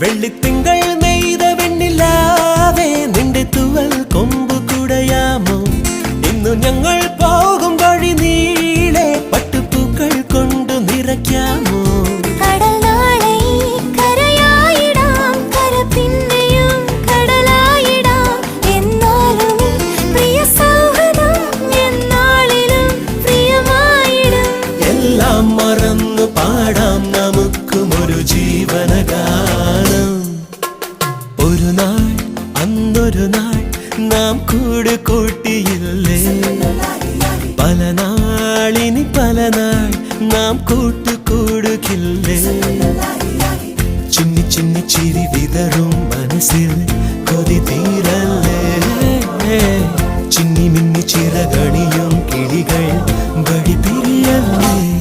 വെള്ളിത്തിങ്കൾ നെയ്ത വെണ്ണിലാവേ നിന്റെ തുവൽ കൊമ്പു കുടയാമോ ഇന്നു ഞങ്ങൾ പോകും വഴി നീളെ പട്ടുപൂക്കൾ കൊണ്ട് നിറയ്ക്കാമോ മറന്നു പാടാം നമുക്കും ഒരു ജീവനഗാനം ഒരു നാൾ അന്നൊരു നാൾ നാം കൂട് കൂട്ടിയില്ലേ പല നാളിനി പല നാൾ നാം കൂട്ടുകൂടുകില്ലേ ചിന്നി ചിന്നി ചിരി വിതറും മനസ്സിൽ കൊതി തീരല്ലേ ചിന്നി മിന്നി ചിറകണിയും കിളികൾ വഴി പിരിയല്ലേ